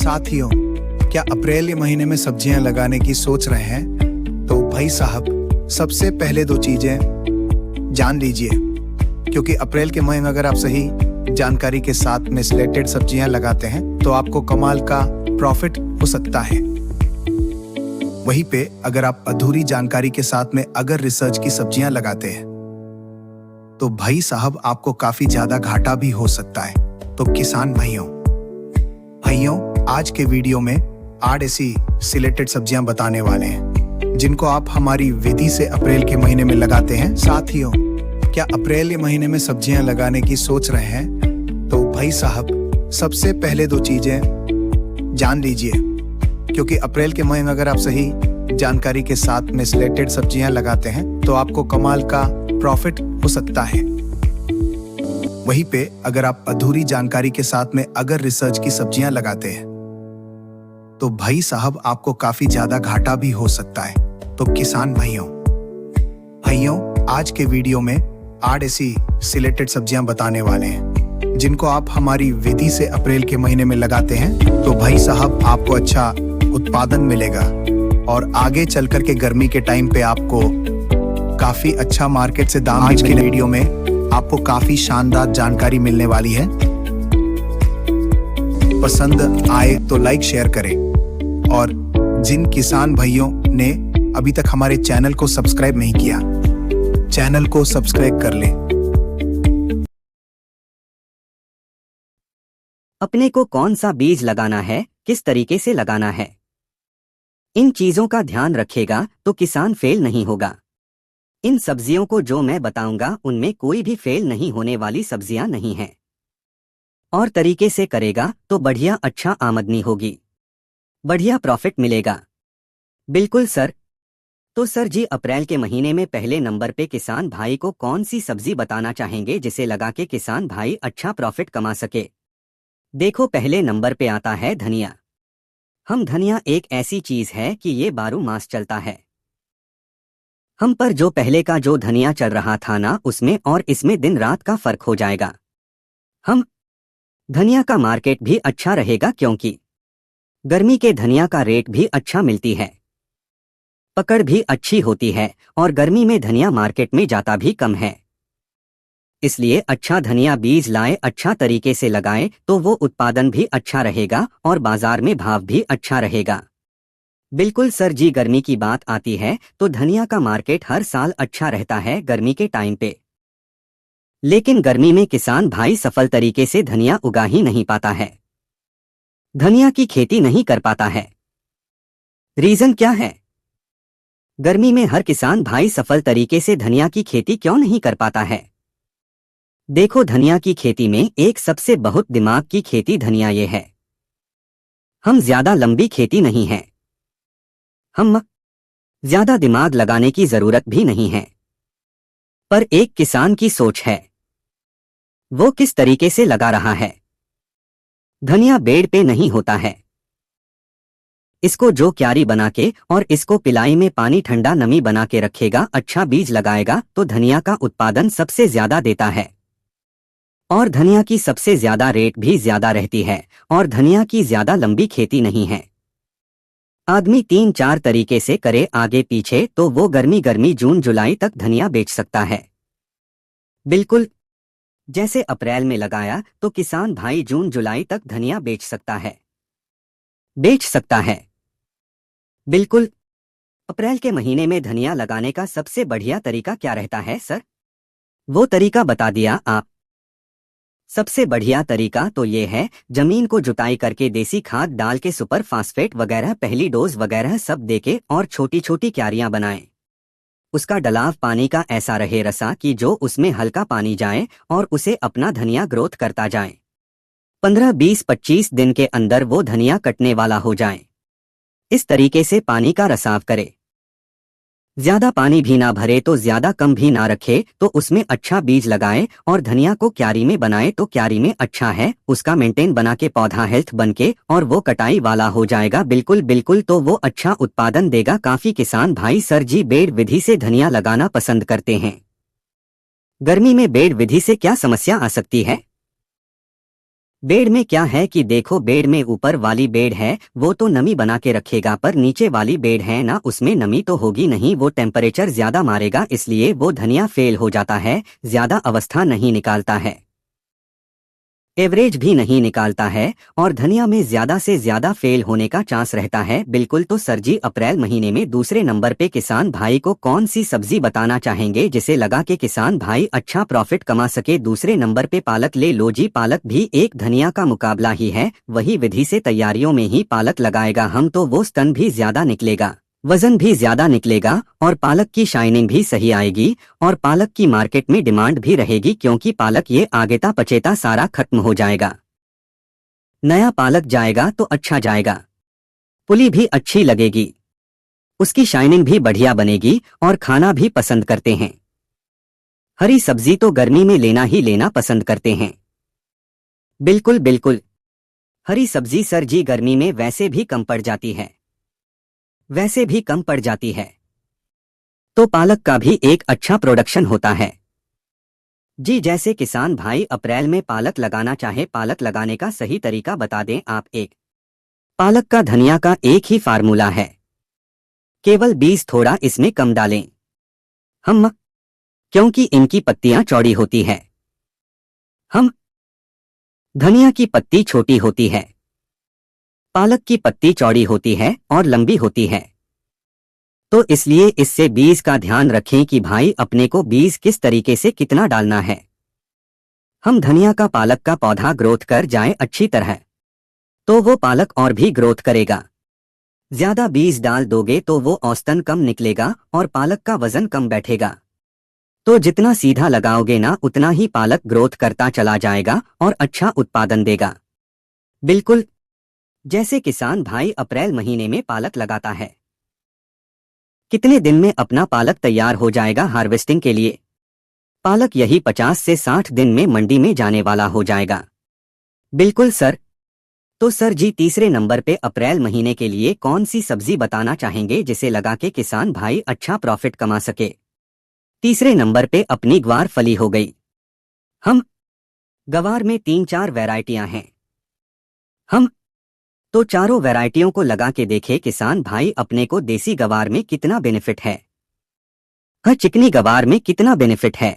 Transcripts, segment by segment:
साथियों, क्या अप्रैल के महीने में सब्जियां लगाने की सोच रहे हैं? तो भाई साहब, सबसे पहले दो चीजें जान लीजिए, क्योंकि अप्रैल के महीने में अगर आप सही जानकारी के साथ में सिलेक्टेड सब्जियां लगाते हैं तो आपको कमाल का प्रॉफिट हो सकता है। वहीं पे अगर आप अधूरी जानकारी के साथ में अगर रिसर्च की सब्जियां लगाते हैं तो भाई साहब आपको काफी ज्यादा घाटा भी हो सकता है। तो किसान भाइयों, आज के वीडियो में 8 ऐसी सिलेक्टेड सब्जियां बताने वाले हैं जिनको आप हमारी विधि से अप्रैल के महीने में लगाते हैं। साथियों, क्या अप्रैल के महीने में सब्जियां लगाने की सोच रहे हैं? तो भाई साहब, सबसे पहले दो चीजें जान लीजिए, क्योंकि अप्रैल के महीने में अगर आप सही जानकारी के साथ में सिलेक्टेड सब्जियां लगाते हैं तो आपको कमाल का प्रॉफिट हो सकता है। वहीं पे अगर आप अधूरी जानकारी के साथ में अगर रिसर्च की सब्जियां लगाते हैं तो भाई साहब आपको काफी ज्यादा घाटा भी हो सकता है। तो किसान भाइयों, आज के वीडियो में 8 ऐसी सिलेक्टेड सब्जियां बताने वाले हैं जिनको आप हमारी विधि से अप्रैल के महीने में लगाते हैं तो भाई साहब आपको अच्छा उत्पादन मिलेगा और आगे चल कर के गर्मी के टाइम पे आपको काफी अच्छा मार्केट से दाम। आज के वीडियो में आपको काफी शानदार जानकारी मिलने वाली है। पसंद आए तो लाइक शेयर करें और जिन किसान भाइयों ने अभी तक हमारे चैनल को सब्सक्राइब नहीं किया, चैनल को सब्सक्राइब कर लें। अपने को कौन सा बीज लगाना है, किस तरीके से लगाना है, इन चीजों का ध्यान रखेगा तो किसान फेल नहीं होगा। इन सब्जियों को जो मैं बताऊंगा उनमें कोई भी फेल नहीं होने वाली सब्जियां नहीं हैं। और तरीके से करेगा तो बढ़िया अच्छा आमदनी होगी, बढ़िया प्रॉफिट मिलेगा। बिल्कुल सर। तो सर जी, अप्रैल के महीने में पहले नंबर पे किसान भाई को कौन सी सब्जी बताना चाहेंगे जिसे लगा के किसान भाई अच्छा प्रॉफिट कमा सके? देखो, पहले नंबर पे आता है धनिया। धनिया एक ऐसी चीज है कि ये 12 मास चलता है। हम पर जो पहले का जो धनिया चल रहा था ना, उसमें और इसमें दिन रात का फर्क हो जाएगा। धनिया का मार्केट भी अच्छा रहेगा क्योंकि गर्मी के धनिया का रेट भी अच्छा मिलती है, पकड़ भी अच्छी होती है और गर्मी में धनिया मार्केट में जाता भी कम है। इसलिए अच्छा धनिया बीज लाए, अच्छा तरीके से लगाए तो वो उत्पादन भी अच्छा रहेगा और बाजार में भाव भी अच्छा रहेगा। बिल्कुल सर जी, गर्मी की बात आती है तो धनिया का मार्केट हर साल अच्छा रहता है गर्मी के टाइम पे। लेकिन गर्मी में किसान भाई सफल तरीके से धनिया उगा ही नहीं पाता है, धनिया की खेती नहीं कर पाता है। रीजन क्या है? गर्मी में हर किसान भाई सफल तरीके से धनिया की खेती क्यों नहीं कर पाता है? देखो, धनिया की खेती में एक सबसे बहुत दिमाग की खेती धनिया ये है। ज्यादा लंबी खेती नहीं है, ज्यादा दिमाग लगाने की जरूरत भी नहीं है। पर एक किसान की सोच है, वो किस तरीके से लगा रहा है। धनिया बेड़ पे नहीं होता है, इसको जो क्यारी बना के और इसको पिलाई में पानी ठंडा नमी बना के रखेगा, अच्छा बीज लगाएगा तो धनिया का उत्पादन सबसे ज्यादा देता है और धनिया की सबसे ज्यादा रेट भी ज्यादा रहती है और धनिया की ज्यादा लंबी खेती नहीं है। आदमी 3-4 तरीके से करे आगे पीछे तो वो गर्मी जून जुलाई तक धनिया बेच सकता है। बिल्कुल, जैसे अप्रैल में लगाया तो किसान भाई जून जुलाई तक धनिया बेच सकता है। बिल्कुल। अप्रैल के महीने में धनिया लगाने का सबसे बढ़िया तरीका क्या रहता है सर? वो तरीका बता दिया आप। सबसे बढ़िया तरीका तो ये है, जमीन को जुताई करके देसी खाद डाल के सुपर फास्फेट वगैरह पहली डोज वगैरह सब देके और छोटी छोटी क्यारियां बनाएं। उसका डलाव पानी का ऐसा रहे रसा कि जो उसमें हल्का पानी जाए और उसे अपना धनिया ग्रोथ करता जाए। 15-20-25 दिन के अंदर वो धनिया कटने वाला हो जाए। इस तरीके से पानी का रसाव करे, ज्यादा पानी भी ना भरे तो ज्यादा कम भी ना रखे, तो उसमें अच्छा बीज लगाए और धनिया को क्यारी में बनाए तो क्यारी में अच्छा है, उसका मेंटेन बना के पौधा हेल्थ बन के और वो कटाई वाला हो जाएगा। बिल्कुल, तो वो अच्छा उत्पादन देगा। काफी किसान भाई सर जी बेड़ विधि से धनिया लगाना पसंद करते हैं। गर्मी में बेड़ विधि से क्या समस्या आ सकती है? बेड में क्या है कि देखो, बेड में ऊपर वाली बेड है वो तो नमी बना के रखेगा, पर नीचे वाली बेड है ना, उसमें नमी तो होगी नहीं, वो टेम्परेचर ज्यादा मारेगा, इसलिए वो धनिया फेल हो जाता है, ज्यादा अवस्था नहीं निकालता है, एवरेज भी नहीं निकालता है, और धनिया में ज्यादा से ज्यादा फेल होने का चांस रहता है। बिल्कुल। तो सर जी, अप्रैल महीने में दूसरे नंबर पे किसान भाई को कौन सी सब्जी बताना चाहेंगे जिसे लगा के किसान भाई अच्छा प्रॉफिट कमा सके? दूसरे नंबर पे पालक ले लो जी। पालक भी एक धनिया का मुकाबला ही है, वही विधि से तैयारियों में ही पालक लगाएगा हम तो वो स्तन भी ज्यादा निकलेगा, वजन भी ज्यादा निकलेगा, और पालक की शाइनिंग भी सही आएगी, और पालक की मार्केट में डिमांड भी रहेगी, क्योंकि पालक ये आगेता पचेता सारा खत्म हो जाएगा, नया पालक जाएगा तो अच्छा जाएगा, पुली भी अच्छी लगेगी, उसकी शाइनिंग भी बढ़िया बनेगी, और खाना भी पसंद करते हैं। हरी सब्जी तो गर्मी में लेना ही लेना पसंद करते हैं। बिल्कुल बिल्कुल। हरी सब्जी सर जी गर्मी में वैसे भी कम पड़ जाती है, वैसे भी कम पड़ जाती है, तो पालक का भी एक अच्छा प्रोडक्शन होता है जी। जैसे किसान भाई अप्रैल में पालक लगाना चाहे, पालक लगाने का सही तरीका बता दें आप। एक पालक का धनिया का एक ही फार्मूला है, केवल बीज थोड़ा इसमें कम डालें हम, क्योंकि इनकी पत्तियां चौड़ी होती है, हम धनिया की पत्ती छोटी होती है, पालक की पत्ती चौड़ी होती है और लंबी होती है, तो इसलिए इससे बीज का ध्यान रखें कि भाई अपने को बीज किस तरीके से कितना डालना है। हम धनिया का पालक का पौधा ग्रोथ कर जाए अच्छी तरह, तो वो पालक और भी ग्रोथ करेगा। ज्यादा बीज डाल दोगे तो वो औसतन कम निकलेगा और पालक का वजन कम बैठेगा, तो जितना सीधा लगाओगे ना उतना ही पालक ग्रोथ करता चला जाएगा और अच्छा उत्पादन देगा। बिल्कुल। जैसे किसान भाई अप्रैल महीने में पालक लगाता है, कितने दिन में अपना पालक तैयार हो जाएगा हार्वेस्टिंग के लिए? पालक यही 50 से 60 दिन में मंडी में जाने वाला हो जाएगा। बिल्कुल सर। तो सर जी, तीसरे नंबर पे अप्रैल महीने के लिए कौन सी सब्जी बताना चाहेंगे जिसे लगा के किसान भाई अच्छा प्रॉफिट कमा सके? तीसरे नंबर पे अपनी ग्वार फली हो गई। हम गवार में 3-4 वैरायटियां हैं, हम तो चारों वैरायटियों को लगा के देखे किसान भाई अपने को देसी गवार में कितना बेनिफिट है, हाँ चिकनी गवार में कितना बेनिफिट है,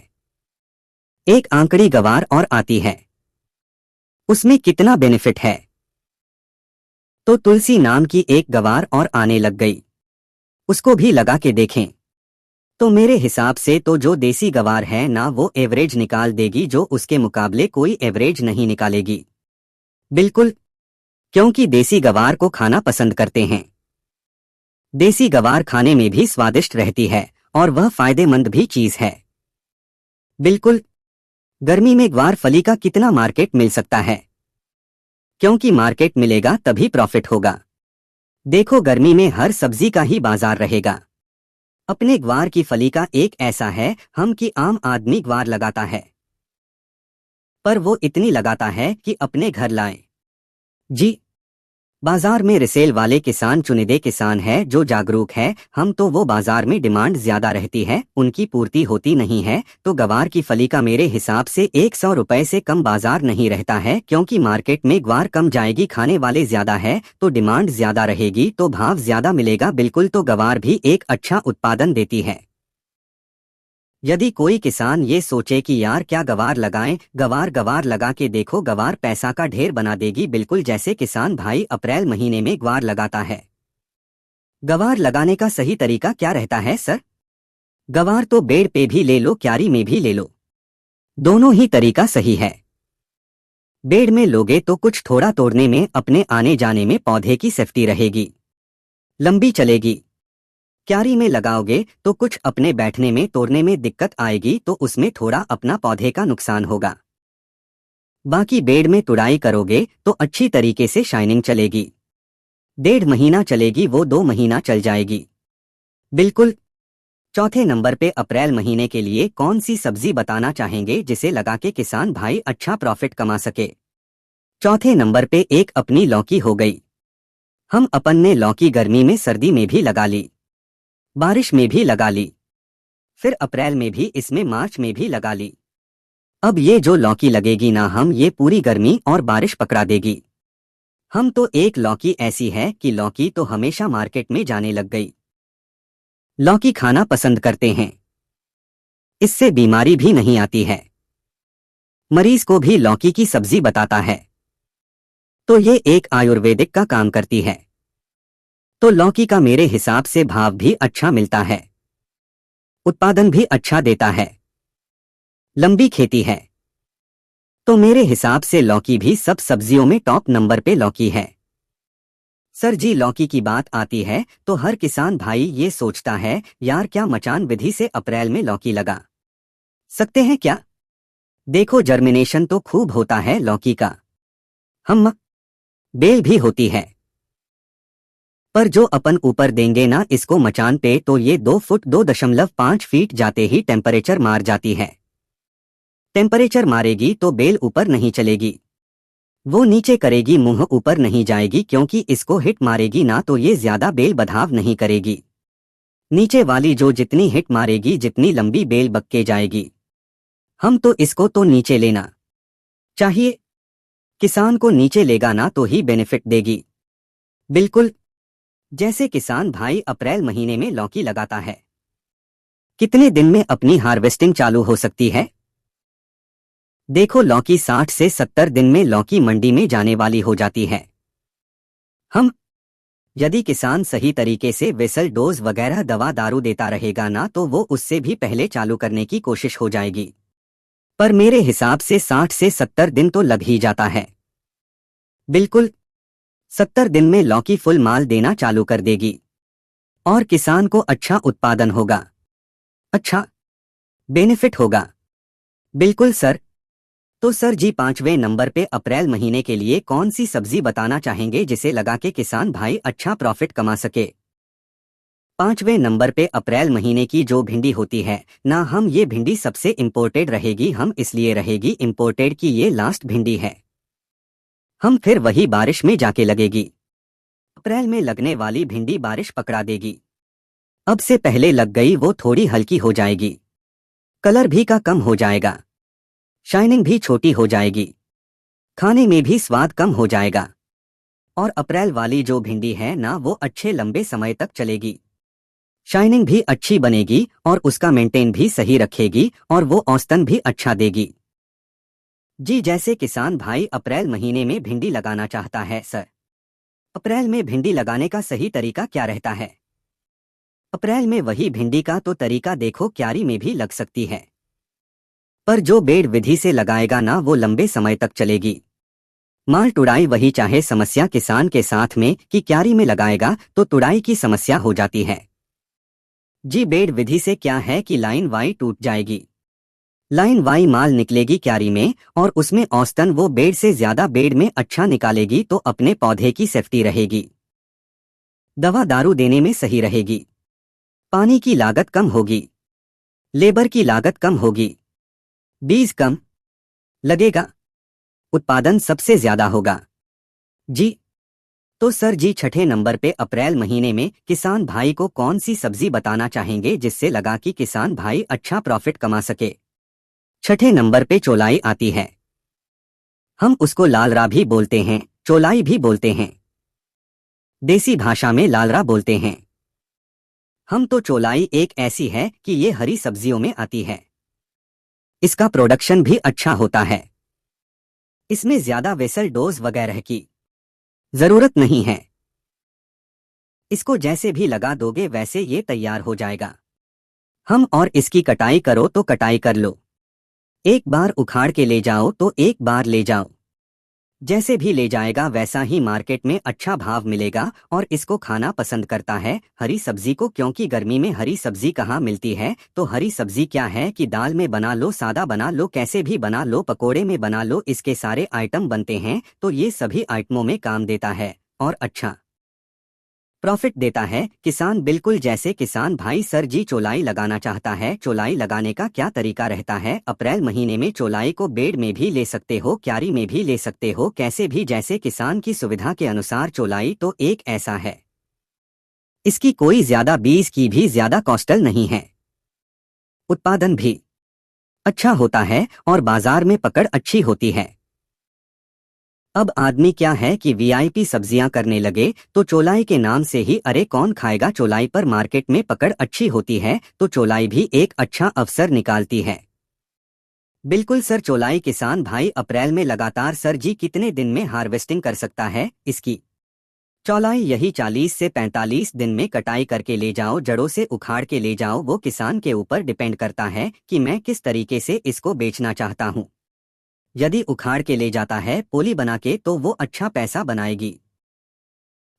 एक आंकड़ी गवार और आती है उसमें कितना बेनिफिट है, तो तुलसी नाम की एक गवार और आने लग गई, उसको भी लगा के देखें। तो मेरे हिसाब से तो जो देसी गवार है ना वो एवरेज निकाल देगी, जो उसके मुकाबले कोई एवरेज नहीं निकालेगी। बिल्कुल, क्योंकि देसी गवार को खाना पसंद करते हैं, देसी गवार खाने में भी स्वादिष्ट रहती है और वह फायदेमंद भी चीज है। बिल्कुल। गर्मी में ग्वार फली का कितना मार्केट मिल सकता है? क्योंकि मार्केट मिलेगा तभी प्रॉफिट होगा। देखो, गर्मी में हर सब्जी का ही बाजार रहेगा। अपने ग्वार की फली का एक ऐसा है हम कि आम आदमी ग्वार लगाता है, पर वो इतनी लगाता है कि अपने घर लाए जी। बाजार में रिसेल वाले किसान चुनिंदे किसान है जो जागरूक है, हम तो वो बाजार में डिमांड ज्यादा रहती है, उनकी पूर्ति होती नहीं है, तो गवार की फली का मेरे हिसाब से 100 रुपए से कम बाजार नहीं रहता है, क्योंकि मार्केट में ग्वार कम जाएगी, खाने वाले ज्यादा है तो डिमांड ज्यादा रहेगी तो भाव ज्यादा मिलेगा। बिल्कुल। तो गवार भी एक अच्छा उत्पादन देती है। यदि कोई किसान ये सोचे कि यार क्या गवार लगाएं, गवार लगा के देखो, गवार पैसा का ढेर बना देगी। बिल्कुल। जैसे किसान भाई अप्रैल महीने में ग्वार लगाता है, गवार लगाने का सही तरीका क्या रहता है सर? गवार तो बेड़ पे भी ले लो, क्यारी में भी ले लो, दोनों ही तरीका सही है। बेड़ में लोगे तो कुछ थोड़ा तोड़ने में, अपने आने जाने में पौधे की सेफ्टी रहेगी, लंबी चलेगी। क्यारी में लगाओगे तो कुछ अपने बैठने में तोड़ने में दिक्कत आएगी, तो उसमें थोड़ा अपना पौधे का नुकसान होगा। बाकी बेड़ में तुड़ाई करोगे तो अच्छी तरीके से शाइनिंग चलेगी, 1.5 महीना चलेगी, वो 2 महीना चल जाएगी। बिल्कुल। चौथे नंबर पे अप्रैल महीने के लिए कौन सी सब्जी बताना चाहेंगे जिसे लगा के किसान भाई अच्छा प्रॉफिट कमा सके? चौथे नंबर पे एक अपनी लौकी हो गई। हम अपन ने लौकी गर्मी में सर्दी में भी लगा ली, बारिश में भी लगा ली, फिर अप्रैल में भी, इसमें मार्च में भी लगा ली, अब ये जो लौकी लगेगी ना हम ये पूरी गर्मी और बारिश पकड़ा देगी। हम तो एक लौकी ऐसी है कि लौकी तो हमेशा मार्केट में जाने लग गई। लौकी खाना पसंद करते हैं, इससे बीमारी भी नहीं आती है। मरीज को भी लौकी की सब्जी बताता है तो ये एक आयुर्वेदिक का काम करती है। तो लौकी का मेरे हिसाब से भाव भी अच्छा मिलता है, उत्पादन भी अच्छा देता है, लंबी खेती है। तो मेरे हिसाब से लौकी भी सब सब्जियों में टॉप नंबर पे लौकी है। सर जी लौकी की बात आती है तो हर किसान भाई ये सोचता है यार क्या मचान विधि से अप्रैल में लौकी लगा सकते हैं क्या? देखो जर्मिनेशन तो खूब होता है लौकी का, हम बेल भी होती है, पर जो अपन ऊपर देंगे ना इसको मचान पे तो ये 2 फुट 2.5 फीट जाते ही टेम्परेचर मार जाती है। टेम्परेचर मारेगी तो बेल ऊपर नहीं चलेगी, वो नीचे करेगी, मुंह ऊपर नहीं जाएगी, क्योंकि इसको हिट मारेगी ना तो ये ज्यादा बेल बधाव नहीं करेगी। नीचे वाली जो जितनी हिट मारेगी जितनी लंबी बेल बक्के जाएगी। हम तो इसको तो नीचे लेना चाहिए, किसान को नीचे लेगा ना तो ही बेनिफिट देगी। बिल्कुल जैसे किसान भाई अप्रैल महीने में लौकी लगाता है, कितने दिन में अपनी हार्वेस्टिंग चालू हो सकती है? देखो लौकी 60 से 70 दिन में लौकी मंडी में जाने वाली हो जाती है। हम यदि किसान सही तरीके से वेसल डोज वगैरह दवा दारू देता रहेगा ना तो वो उससे भी पहले चालू करने की कोशिश हो जाएगी, पर मेरे हिसाब से 60 से 70 दिन तो लग ही जाता है। बिल्कुल 70 दिन में लौकी फुल माल देना चालू कर देगी और किसान को अच्छा उत्पादन होगा, अच्छा बेनिफिट होगा। बिल्कुल सर। तो सर जी 5वें नंबर पे अप्रैल महीने के लिए कौन सी सब्जी बताना चाहेंगे जिसे लगा के किसान भाई अच्छा प्रॉफिट कमा सके? 5वें नंबर पे अप्रैल महीने की जो भिंडी होती है ना, हम ये भिंडी सबसे इंपोर्टेड रहेगी। हम इसलिए रहेगी इंपोर्टेड कि ये लास्ट भिंडी है, हम फिर वही बारिश में जाके लगेगी। अप्रैल में लगने वाली भिंडी बारिश पकड़ा देगी, अब से पहले लग गई वो थोड़ी हल्की हो जाएगी, कलर भी का कम हो जाएगा, शाइनिंग भी छोटी हो जाएगी, खाने में भी स्वाद कम हो जाएगा। और अप्रैल वाली जो भिंडी है ना वो अच्छे लंबे समय तक चलेगी, शाइनिंग भी अच्छी बनेगी और उसका मेंटेन भी सही रखेगी और वो औसतन भी अच्छा देगी। जी जैसे किसान भाई अप्रैल महीने में भिंडी लगाना चाहता है, सर अप्रैल में भिंडी लगाने का सही तरीका क्या रहता है? अप्रैल में वही भिंडी का तो तरीका देखो, क्यारी में भी लग सकती है, पर जो बेड विधि से लगाएगा ना वो लंबे समय तक चलेगी। माल तुड़ाई वही, चाहे समस्या किसान के साथ में कि क्यारी में लगाएगा तो तुड़ाई की समस्या हो जाती है। जी बेड विधि से क्या है कि लाइन वाई टूट जाएगी, लाइन वाई माल निकलेगी क्यारी में और उसमें औसतन वो बेड से ज्यादा बेड में अच्छा निकालेगी, तो अपने पौधे की सेफ्टी रहेगी, दवा दारू देने में सही रहेगी, पानी की लागत कम होगी, लेबर की लागत कम होगी, बीज कम लगेगा, उत्पादन सबसे ज्यादा होगा। जी तो सर जी 6ठे नंबर पे अप्रैल महीने में किसान भाई को कौन सी सब्जी बताना चाहेंगे जिससे लगा कि किसान भाई अच्छा प्रॉफिट कमा सके? 6ठे नंबर पे चौलाई आती है, हम उसको लालरा भी बोलते हैं, चौलाई भी बोलते हैं, देसी भाषा में लालरा बोलते हैं। हम तो चौलाई एक ऐसी है कि ये हरी सब्जियों में आती है, इसका प्रोडक्शन भी अच्छा होता है, इसमें ज्यादा वेसल डोज वगैरह की जरूरत नहीं है, इसको जैसे भी लगा दोगे वैसे ये तैयार हो जाएगा। हम और इसकी कटाई करो तो कटाई कर लो, एक बार उखाड़ के ले जाओ तो एक बार ले जाओ, जैसे भी ले जाएगा वैसा ही मार्केट में अच्छा भाव मिलेगा और इसको खाना पसंद करता है हरी सब्जी को, क्योंकि गर्मी में हरी सब्जी कहाँ मिलती है। तो हरी सब्जी क्या है कि दाल में बना लो, सादा बना लो, कैसे भी बना लो, पकोड़े में बना लो, इसके सारे आइटम बनते हैं। तो ये सभी आइटमों में काम देता है और अच्छा प्रॉफिट देता है। किसान बिल्कुल जैसे किसान भाई सर जी चौलाई लगाना चाहता है, चौलाई लगाने का क्या तरीका रहता है? अप्रैल महीने में चौलाई को बेड में भी ले सकते हो, क्यारी में भी ले सकते हो, कैसे भी जैसे किसान की सुविधा के अनुसार। चौलाई तो एक ऐसा है, इसकी कोई ज्यादा बीज की भी ज्यादा कॉस्टल नहीं है, उत्पादन भी अच्छा होता है और बाजार में पकड़ अच्छी होती है। अब आदमी क्या है कि वीआईपी सब्जियां करने लगे तो चोलाई के नाम से ही अरे कौन खाएगा चोलाई पर मार्केट में पकड़ अच्छी होती है तो चोलाई भी एक अच्छा अवसर निकालती है। बिल्कुल सर, चोलाई किसान भाई अप्रैल में लगातार सर जी कितने दिन में हार्वेस्टिंग कर सकता है इसकी? चौलाई यही 40 से 45 दिन में कटाई करके ले जाओ, जड़ों से उखाड़ के ले जाओ। वो किसान के ऊपर डिपेंड करता है कि मैं किस तरीके से इसको बेचना चाहता हूँ। यदि उखाड़ के ले जाता है पोली बना के तो वो अच्छा पैसा बनाएगी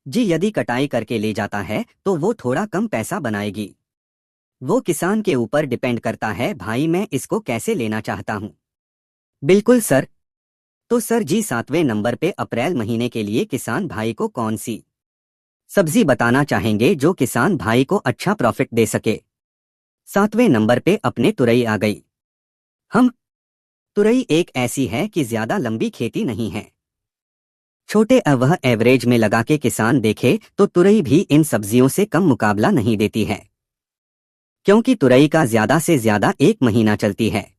जी, यदि कटाई करके ले जाता है तो वो थोड़ा कम पैसा बनाएगी। वो किसान के ऊपर डिपेंड करता है भाई मैं इसको कैसे लेना चाहता हूँ। बिल्कुल सर। तो सर जी 7वें नंबर पे अप्रैल महीने के लिए किसान भाई को कौन सी सब्जी बताना चाहेंगे जो किसान भाई को अच्छा प्रॉफिट दे सके? 7वें नंबर पे अपने तुरई आ गई। हम तुरई एक ऐसी है कि ज्यादा लंबी खेती नहीं है, छोटे वह एवरेज में लगा के किसान देखे तो तुरई भी इन सब्जियों से कम मुकाबला नहीं देती है, क्योंकि तुरई का ज्यादा से ज्यादा 1 महीना चलती है।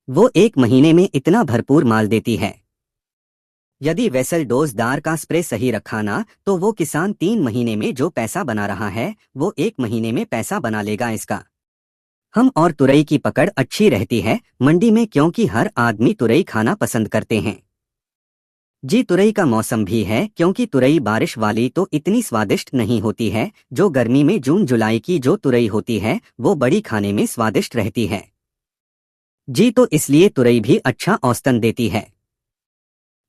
वो 1 महीने में इतना भरपूर माल देती है। यदि वेसल डोजदार का स्प्रे सही रखा ना तो वो किसान 3 महीने में जो पैसा बना रहा है वो 1 महीने में पैसा बना लेगा इसका। हम और तुरई की पकड़ अच्छी रहती है मंडी में, क्योंकि हर आदमी तुरई खाना पसंद करते हैं जी। तुरई का मौसम भी है, क्योंकि तुरई बारिश वाली तो इतनी स्वादिष्ट नहीं होती है जो गर्मी में जून जुलाई की जो तुरई होती है वो बड़ी खाने में स्वादिष्ट रहती है जी। तो इसलिए तुरई भी अच्छा औसतन देती है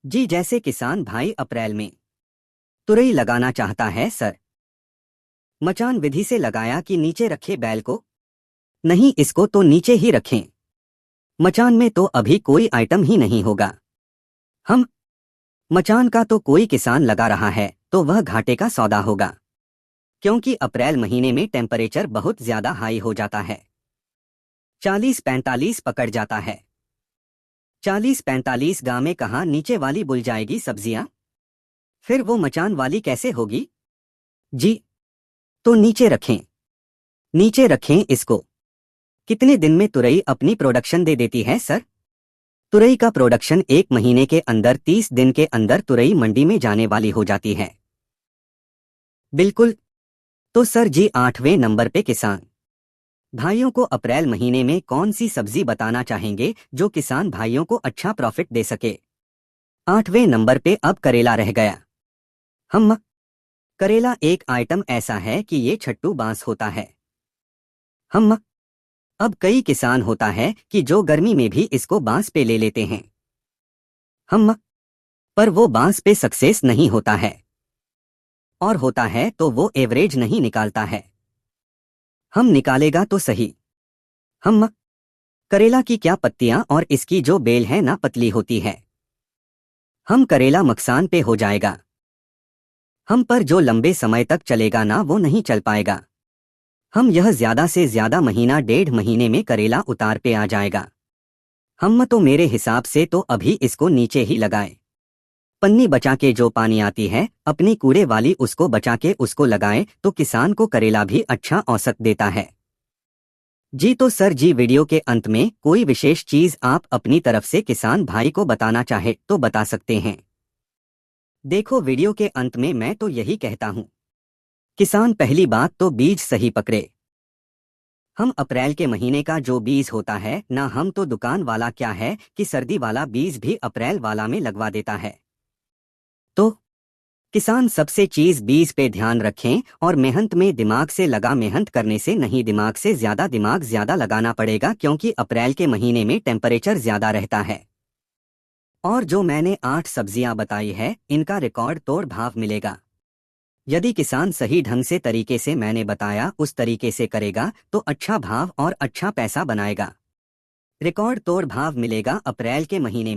जी। जैसे किसान भाई अप्रैल में तुरई लगाना चाहता है सर, मचान विधि से लगाया कि नीचे रखे बैल को? नहीं, इसको तो नीचे ही रखें, मचान में तो अभी कोई आइटम ही नहीं होगा। हम मचान का तो कोई किसान लगा रहा है तो वह घाटे का सौदा होगा, क्योंकि अप्रैल महीने में टेम्परेचर बहुत ज्यादा हाई हो जाता है। 40-45 पकड़ जाता है। 40-45 गांव में कहाँ नीचे वाली बुल जाएगी सब्जियां, फिर वो मचान वाली कैसे होगी जी। तो नीचे रखें, नीचे रखें इसको। कितने दिन में तुरई अपनी प्रोडक्शन दे देती है सर? तुरई का प्रोडक्शन 1 महीने के अंदर 30 दिन के अंदर तुरई मंडी में जाने वाली हो जाती है। बिल्कुल। तो सर जी 8वें नंबर पे किसान भाइयों को अप्रैल महीने में कौन सी सब्जी बताना चाहेंगे जो किसान भाइयों को अच्छा प्रॉफिट दे सके? 8वें नंबर पे अब करेला रह गया। हम करेला एक आइटम ऐसा है कि ये छट्टू बांस होता है। हम अब कई किसान होता है कि जो गर्मी में भी इसको बांस पे ले लेते हैं। हम पर वो बांस पे सक्सेस नहीं होता है, और होता है तो वो एवरेज नहीं निकालता है। हम निकालेगा तो सही। हम करेला की क्या पत्तियां और इसकी जो बेल है ना पतली होती है। हम करेला मकसान पे हो जाएगा। हम पर जो लंबे समय तक चलेगा ना वो नहीं चल पाएगा। हम यह ज्यादा से ज्यादा महीना 1.5 महीने में करेला उतार पे आ जाएगा। हम तो मेरे हिसाब से तो अभी इसको नीचे ही लगाए। पन्नी बचा के जो पानी आती है अपनी कूड़े वाली उसको बचा के उसको लगाए तो किसान को करेला भी अच्छा औसत देता है जी। तो सर जी वीडियो के अंत में कोई विशेष चीज आप अपनी तरफ से किसान भाई को बताना चाहे तो बता सकते हैं। देखो वीडियो के अंत में मैं तो यही कहता हूँ, किसान पहली बात तो बीज सही पकड़े। हम अप्रैल के महीने का जो बीज होता है ना, हम तो दुकान वाला क्या है कि सर्दी वाला बीज भी अप्रैल वाला में लगवा देता है। तो किसान सबसे चीज बीज पे ध्यान रखें और मेहनत में दिमाग से लगा, मेहनत करने से नहीं दिमाग से दिमाग ज्यादा लगाना पड़ेगा, क्योंकि अप्रैल के महीने में टेम्परेचर ज्यादा रहता है। और जो मैंने 8 सब्जियां बताई है इनका रिकॉर्ड तोड़ भाव मिलेगा। यदि किसान सही ढंग से तरीके से मैंने बताया उस तरीके से करेगा तो अच्छा भाव और अच्छा पैसा बनाएगा। रिकॉर्ड तोड़ भाव मिलेगा अप्रैल के महीने में।